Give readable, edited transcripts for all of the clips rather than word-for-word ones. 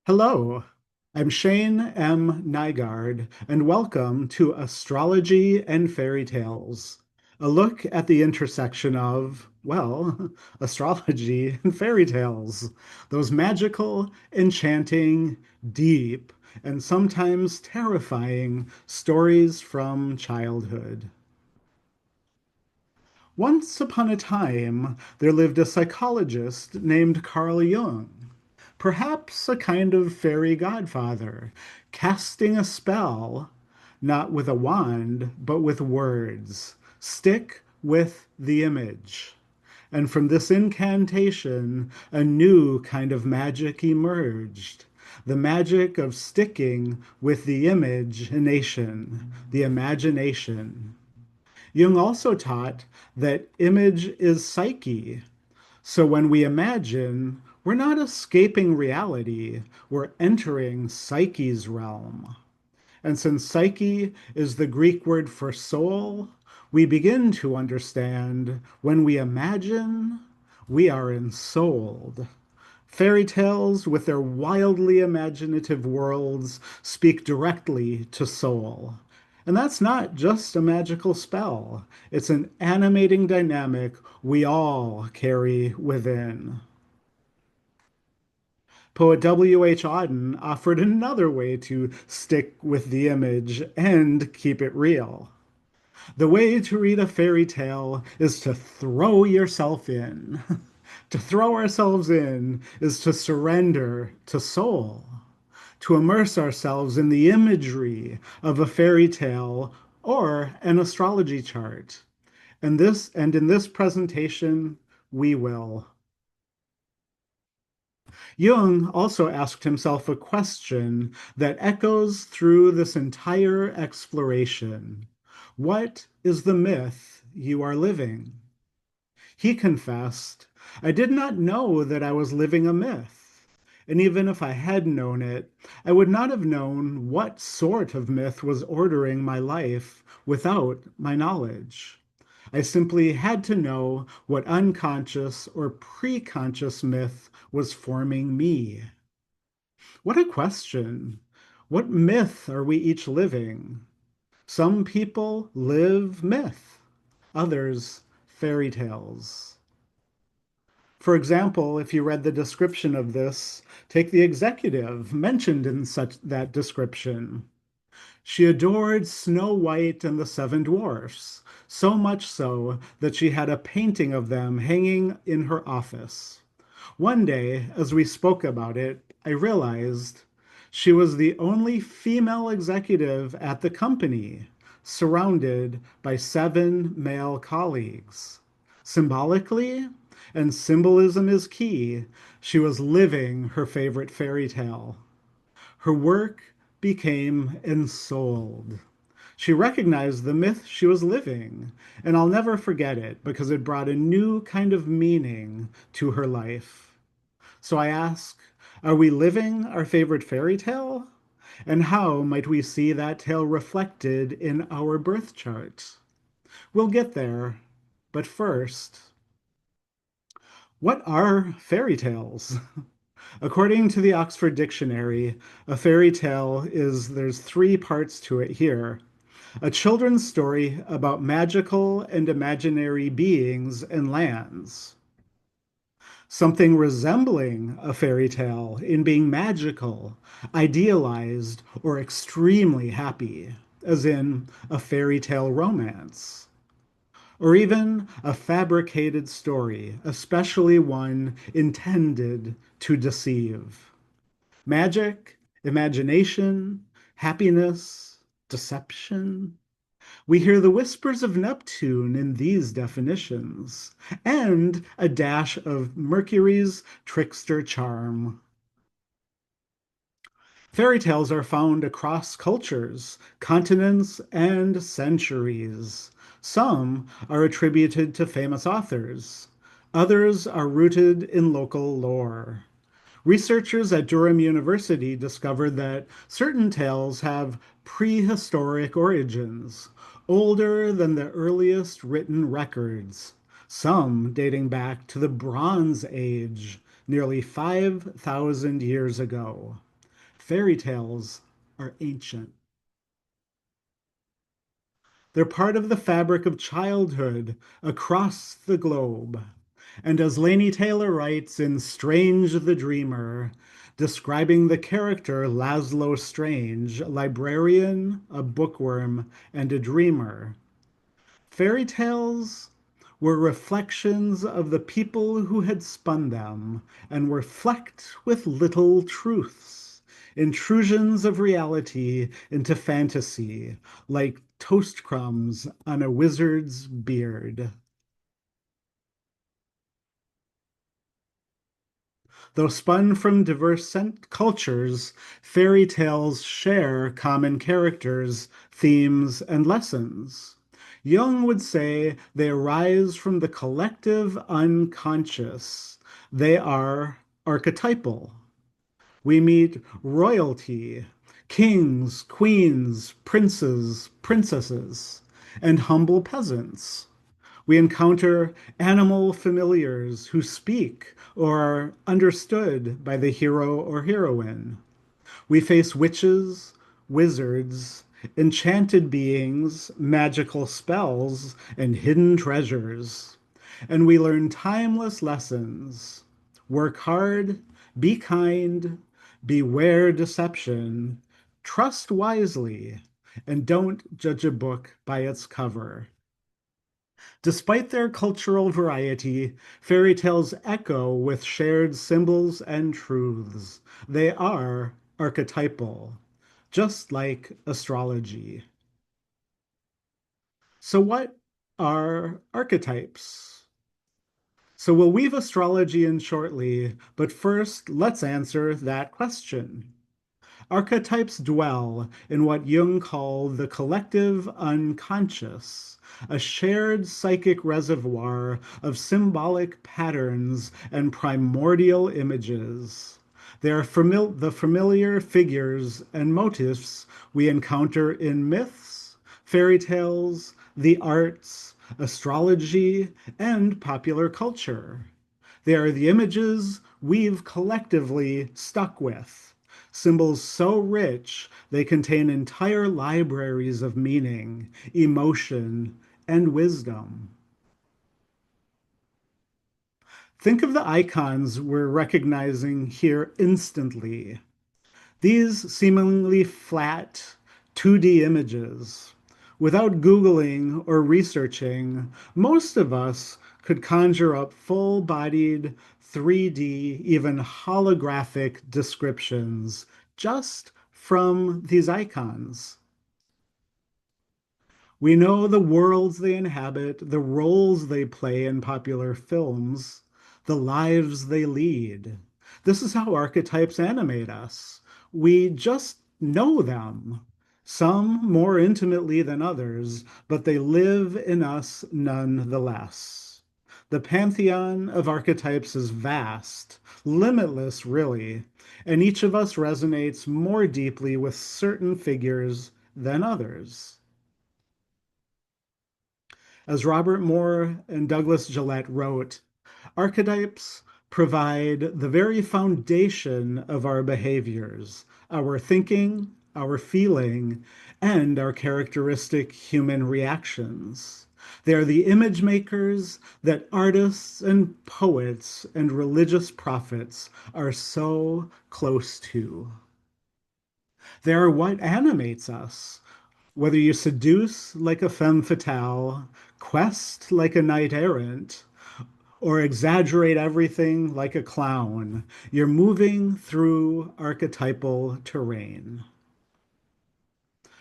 Hello, I'm Shane M. Nygaard, and welcome to Astrology and Fairy Tales, a look at the intersection of, well, astrology and fairy tales, those magical, enchanting, deep, and sometimes terrifying stories from childhood. Once upon a time, there lived a psychologist named Carl Jung, perhaps a kind of fairy godfather, casting a spell, not with a wand, but with words. Stick with the image. And from this incantation, a new kind of magic emerged. The magic of sticking with the imagination, the imagination. Jung also taught that image is psyche. So when we imagine, we're not escaping reality, we're entering psyche's realm. And since psyche is the Greek word for soul, we begin to understand when we imagine, we are ensouled. Fairy tales, with their wildly imaginative worlds, speak directly to soul. And that's not just a magical spell, it's an animating dynamic we all carry within. Poet W.H. Auden offered another way to stick with the image and keep it real. The way to read a fairy tale is to throw yourself in. To throw ourselves in is to surrender to soul, to immerse ourselves in the imagery of a fairy tale or an astrology chart. And in this presentation, we will. Jung also asked himself a question that echoes through this entire exploration. What is the myth you are living? He confessed, I did not know that I was living a myth. And even if I had known it, I would not have known what sort of myth was ordering my life without my knowledge. I simply had to know what unconscious or preconscious myth was forming me. What a question. What myth are we each living? Some people live myth, others fairy tales. For example, if you read the description of this, take the executive mentioned in such that description. She adored Snow White and the Seven Dwarfs, so much so that she had a painting of them hanging in her office. One day, as we spoke about it, I realized she was the only female executive at the company, surrounded by seven male colleagues. Symbolically, and symbolism is key, she was living her favorite fairy tale. Her work became ensouled. She recognized the myth she was living, and I'll never forget it because it brought a new kind of meaning to her life. So I ask, are we living our favorite fairy tale? And how might we see that tale reflected in our birth chart? We'll get there, but first, what are fairy tales? According to the Oxford Dictionary, a fairy tale is there's three parts to it here. A children's story about magical and imaginary beings and lands. Something resembling a fairy tale in being magical, idealized, or extremely happy, as in a fairy tale romance. Or even a fabricated story, especially one intended to deceive. Magic, imagination, happiness, deception. We hear the whispers of Neptune in these definitions, and a dash of Mercury's trickster charm. Fairy tales are found across cultures, continents, and centuries. Some are attributed to famous authors. Others are rooted in local lore. Researchers at Durham University discovered that certain tales have prehistoric origins, older than the earliest written records, some dating back to the Bronze Age, nearly 5,000 years ago. fairy tales are ancient. They're part of the fabric of childhood across the globe. And as Laini Taylor writes in Strange the Dreamer, describing the character Laszlo Strange, a librarian, a bookworm, and a dreamer, fairy tales were reflections of the people who had spun them and were flecked with little truths, intrusions of reality into fantasy, like toast crumbs on a wizard's beard. Though spun from diverse cultures, fairy tales share common characters, themes, and lessons. Jung would say they arise from the collective unconscious. They are archetypal. We meet royalty, kings, queens, princes, princesses, and humble peasants. We encounter animal familiars who speak or are understood by the hero or heroine. We face witches, wizards, enchanted beings, magical spells, and hidden treasures. And we learn timeless lessons. Work hard, be kind, beware deception, trust wisely, and don't judge a book by its cover. Despite their cultural variety, fairy tales echo with shared symbols and truths. They are archetypal, just like astrology. So, what are archetypes? So, we'll weave astrology in shortly, but first, let's answer that question. Archetypes dwell in what Jung called the collective unconscious, a shared psychic reservoir of symbolic patterns and primordial images. They are the familiar figures and motifs we encounter in myths, fairy tales, the arts, astrology, and popular culture. They are the images we've collectively stuck with. Symbols so rich they contain entire libraries of meaning, emotion, and wisdom. Think of the icons we're recognizing here instantly. These seemingly flat 2D images. Without Googling or researching, most of us could conjure up full-bodied 3D, even holographic descriptions just from these icons. We know the worlds they inhabit, the roles they play in popular films, the lives they lead. This is how archetypes animate us. We just know them, some more intimately than others, but they live in us nonetheless. The pantheon of archetypes is vast, limitless, really, and each of us resonates more deeply with certain figures than others. As Robert Moore and Douglas Gillette wrote, archetypes provide the very foundation of our behaviors, our thinking, our feeling, and our characteristic human reactions. They are the image makers that artists and poets and religious prophets are so close to. They are what animates us. Whether you seduce like a femme fatale, quest like a knight errant, or exaggerate everything like a clown, you're moving through archetypal terrain.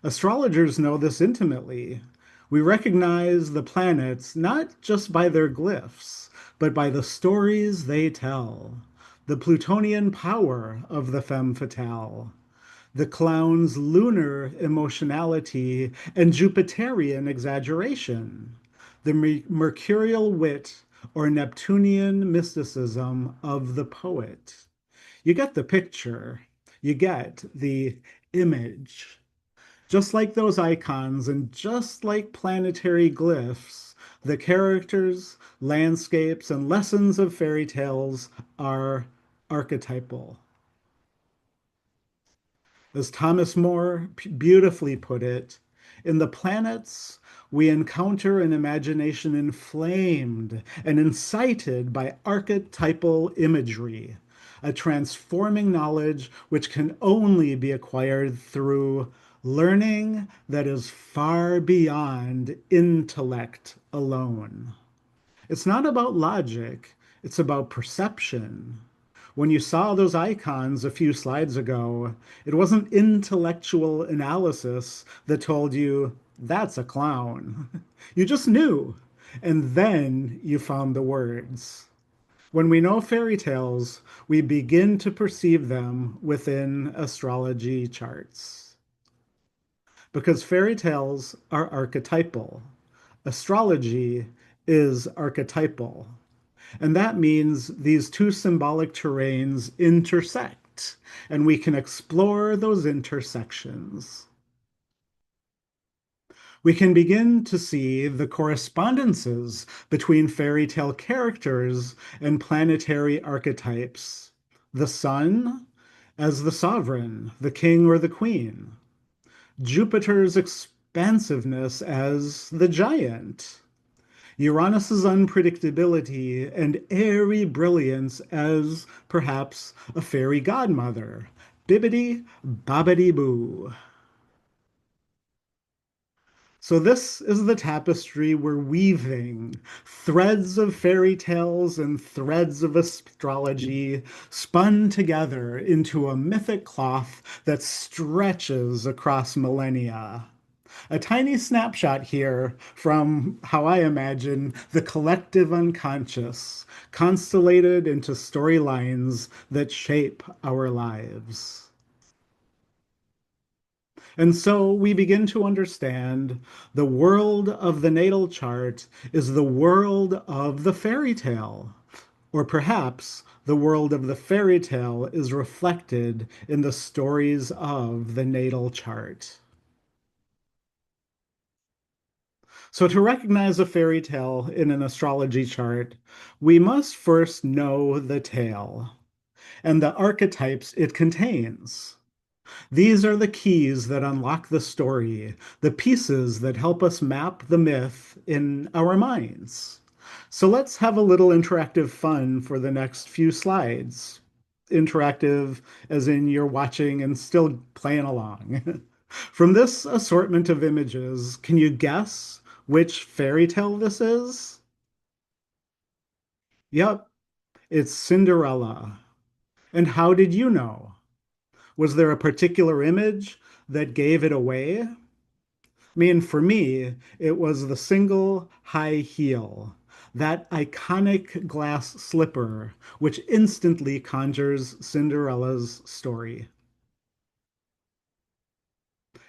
Astrologers know this intimately. We recognize the planets not just by their glyphs, but by the stories they tell. The Plutonian power of the femme fatale, the clown's lunar emotionality and Jupiterian exaggeration, the mercurial wit or Neptunian mysticism of the poet. You get the picture, you get the image. Just like those icons and just like planetary glyphs, the characters, landscapes, and lessons of fairy tales are archetypal. As Thomas More beautifully put it, in the planets, we encounter an imagination inflamed and incited by archetypal imagery, a transforming knowledge which can only be acquired through learning that is far beyond intellect alone. It's not about logic, it's about perception. When you saw those icons a few slides ago, it wasn't intellectual analysis that told you that's a clown. You just knew. And then you found the words. When we know fairy tales, we begin to perceive them within astrology charts. Because fairy tales are archetypal. Astrology is archetypal. And that means these two symbolic terrains intersect, and we can explore those intersections. We can begin to see the correspondences between fairy tale characters and planetary archetypes. The sun as the sovereign, the king or the queen. Jupiter's expansiveness as the giant. Uranus's unpredictability and airy brilliance as perhaps a fairy godmother. Bibbidi bobbidi boo. So this is the tapestry we're weaving. Threads of fairy tales and threads of astrology spun together into a mythic cloth that stretches across millennia. A tiny snapshot here from how I imagine the collective unconscious, constellated into storylines that shape our lives. And so we begin to understand the world of the natal chart is the world of the fairy tale. Or perhaps the world of the fairy tale is reflected in the stories of the natal chart. So, to recognize a fairy tale in an astrology chart, we must first know the tale and the archetypes it contains. These are the keys that unlock the story, the pieces that help us map the myth in our minds. So, let's have a little interactive fun for the next few slides. Interactive, as in you're watching and still playing along. From this assortment of images, can you guess which fairy tale this is? Yep, it's Cinderella. And how did you know? Was there a particular image that gave it away? I mean, for me, it was the single high heel, that iconic glass slipper, which instantly conjures Cinderella's story.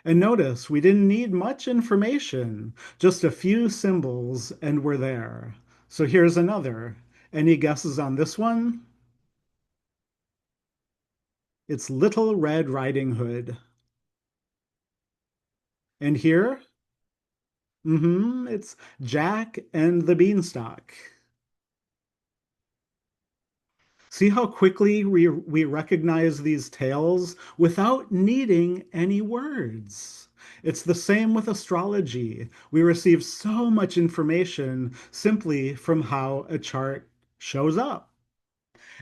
And notice we didn't need much information, just a few symbols, and we're there. So here's another. Any guesses on this one? It's Little Red Riding Hood. And here? It's Jack and the Beanstalk. See how quickly we recognize these tales without needing any words. It's the same with astrology. We receive so much information simply from how a chart shows up.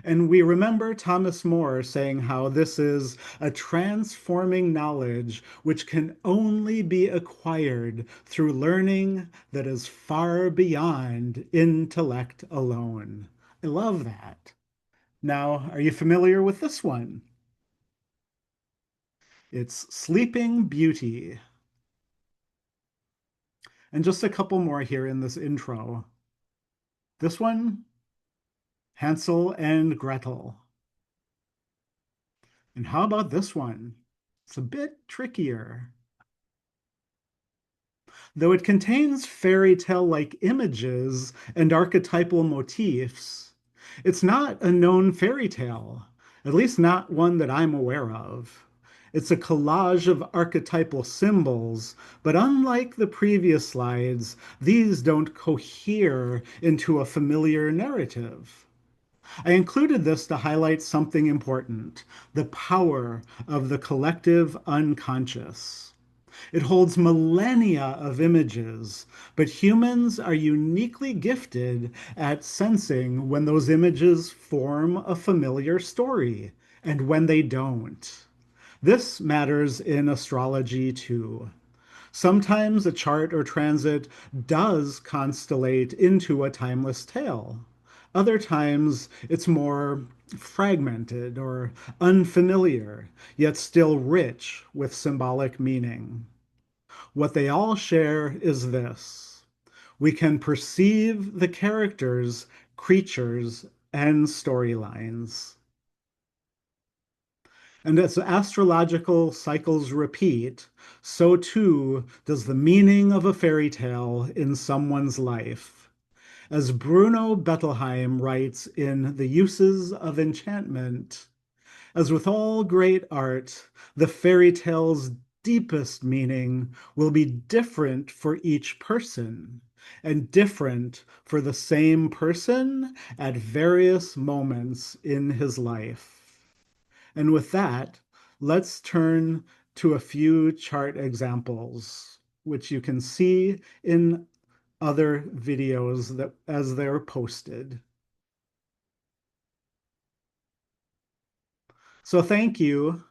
And we remember Thomas More saying how this is a transforming knowledge which can only be acquired through learning that is far beyond intellect alone. I love that. Now, are you familiar with this one? It's Sleeping Beauty. And just a couple more here in this intro. This one, Hansel and Gretel. And how about this one? It's a bit trickier. Though it contains fairy tale-like images and archetypal motifs, it's not a known fairy tale, at least not one that I'm aware of. It's a collage of archetypal symbols, but unlike the previous slides, these don't cohere into a familiar narrative. I included this to highlight something important, the power of the collective unconscious. It holds millennia of images, but humans are uniquely gifted at sensing when those images form a familiar story and when they don't. This matters in astrology too. Sometimes a chart or transit does constellate into a timeless tale. Other times it's more fragmented or unfamiliar, yet still rich with symbolic meaning. What they all share is this: we can perceive the characters, creatures, and storylines. And as astrological cycles repeat, so too does the meaning of a fairy tale in someone's life. As Bruno Bettelheim writes in The Uses of Enchantment, as with all great art, the fairy tale's deepest meaning will be different for each person, and different for the same person at various moments in his life. And with that, let's turn to a few chart examples, which you can see in other videos that as they're posted. So thank you.